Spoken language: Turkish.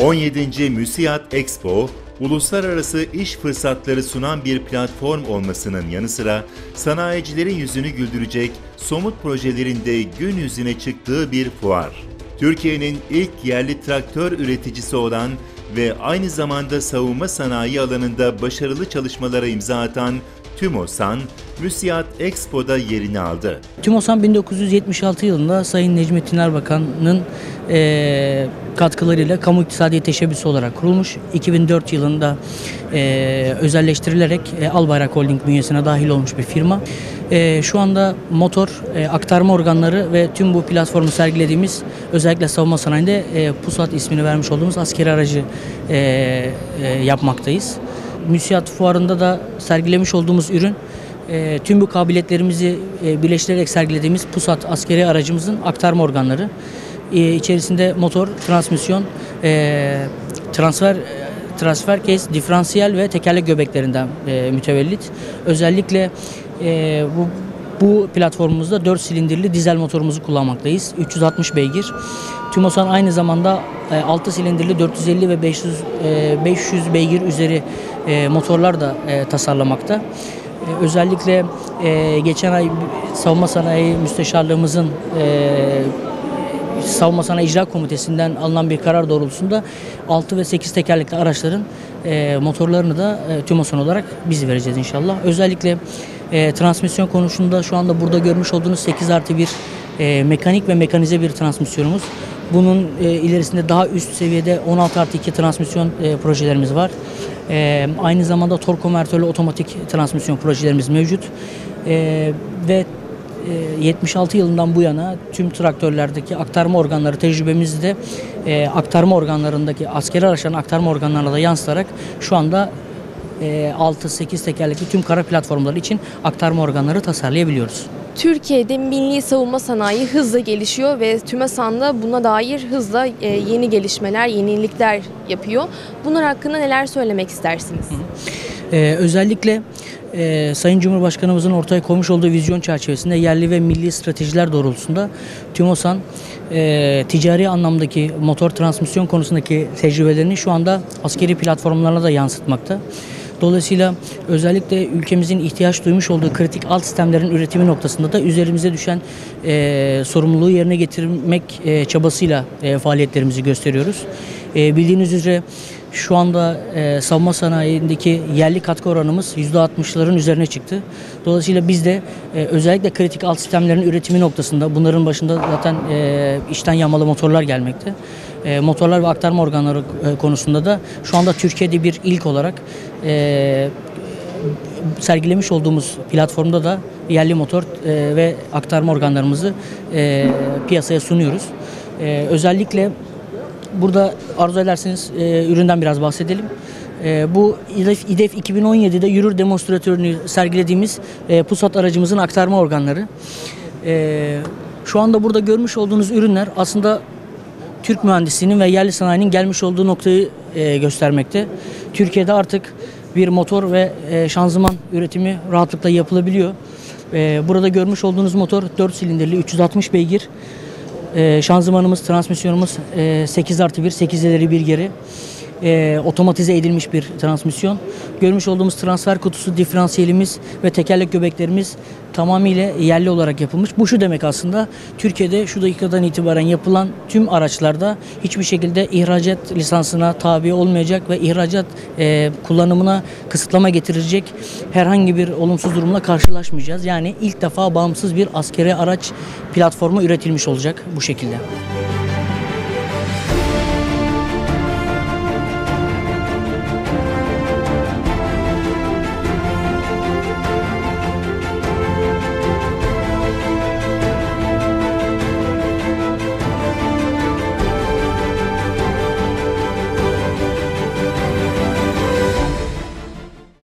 17. MÜSİAD Expo, uluslararası iş fırsatları sunan bir platform olmasının yanı sıra sanayicilerin yüzünü güldürecek somut projelerin de gün yüzüne çıktığı bir fuar. Türkiye'nin ilk yerli traktör üreticisi olan ve aynı zamanda savunma sanayi alanında başarılı çalışmalara imza atan TÜMOSAN, MÜSİAD Expo'da yerini aldı. TÜMOSAN 1976 yılında Sayın Necmettin Erbakan'ın katkılarıyla kamu iktisadi teşebbüsü olarak kurulmuş. 2004 yılında özelleştirilerek Albayrak Holding bünyesine dahil olmuş bir firma. Şu anda motor, aktarma organları ve tüm bu platformu sergilediğimiz, özellikle savunma sanayinde PUSAT ismini vermiş olduğumuz askeri aracı yapmaktayız. MÜSİAD fuarında da sergilemiş olduğumuz ürün, tüm bu kabiliyetlerimizi birleştirerek sergilediğimiz PUSAT askeri aracımızın aktarma organları. İçerisinde motor, transmisyon, transfer case, diferansiyel ve tekerlek göbeklerinden mütevellit. Özellikle bu platformumuzda 4 silindirli dizel motorumuzu kullanmaktayız. 360 beygir. TÜMOSAN aynı zamanda 6 silindirli 450 ve 500 beygir üzeri motorlar da tasarlamakta. Özellikle geçen ay Savunma Sanayi Müsteşarlığımızın Savunma Sanayi İcra Komitesi'nden alınan bir karar doğrultusunda 6 ve 8 tekerlekli araçların motorlarını da TÜMOSAN olarak biz vereceğiz inşallah. Özellikle transmisyon konusunda şu anda burada görmüş olduğunuz 8+1 mekanik ve mekanize bir transmisyonumuz. Bunun ilerisinde daha üst seviyede 16+2 transmisyon projelerimiz var. Aynı zamanda tork konvertörlü otomatik transmisyon projelerimiz mevcut. Ve 76 yılından bu yana tüm traktörlerdeki aktarma organları tecrübemizi de aktarma organlarındaki askeri araçların aktarma organlarına da yansıtarak şu anda 6-8 tekerlekli tüm kara platformları için aktarma organları tasarlayabiliyoruz. Türkiye'de milli savunma sanayi hızla gelişiyor ve TÜMOSAN da buna dair hızla yeni gelişmeler, yenilikler yapıyor. Bunlar hakkında neler söylemek istersiniz? Özellikle Sayın Cumhurbaşkanımızın ortaya koymuş olduğu vizyon çerçevesinde yerli ve milli stratejiler doğrultusunda TÜMOSAN ticari anlamdaki motor transmisyon konusundaki tecrübelerini şu anda askeri platformlarına da yansıtmakta. Dolayısıyla özellikle ülkemizin ihtiyaç duymuş olduğu kritik alt sistemlerin üretimi noktasında da üzerimize düşen sorumluluğu yerine getirmek çabasıyla faaliyetlerimizi gösteriyoruz. Bildiğiniz üzere şu anda savunma sanayindeki yerli katkı oranımız %60'ların üzerine çıktı. Dolayısıyla biz de özellikle kritik alt sistemlerin üretimi noktasında, bunların başında zaten içten yanmalı motorlar gelmekte. Motorlar ve aktarma organları konusunda da şu anda Türkiye'de bir ilk olarak sergilemiş olduğumuz platformda da yerli motor ve aktarma organlarımızı piyasaya sunuyoruz. Özellikle burada arzu ederseniz üründen biraz bahsedelim. Bu İDEF 2017'de yürür demonstratörünü sergilediğimiz PUSAT aracımızın aktarma organları. Şu anda burada görmüş olduğunuz ürünler aslında Türk mühendisliğinin ve yerli sanayinin gelmiş olduğu noktayı göstermekte. Türkiye'de artık bir motor ve şanzıman üretimi rahatlıkla yapılabiliyor. Burada görmüş olduğunuz motor 4 silindirli 360 beygir. Şanzımanımız, transmisyonumuz 8+1, 8 ileri bir geri. Otomatize edilmiş bir transmisyon. Görmüş olduğumuz transfer kutusu, diferansiyelimiz ve tekerlek göbeklerimiz tamamıyla yerli olarak yapılmış. Bu şu demek aslında, Türkiye'de şu dakikadan itibaren yapılan tüm araçlarda hiçbir şekilde ihracat lisansına tabi olmayacak ve ihracat kullanımına kısıtlama getirecek herhangi bir olumsuz durumla karşılaşmayacağız. Yani ilk defa bağımsız bir askeri araç platformu üretilmiş olacak bu şekilde.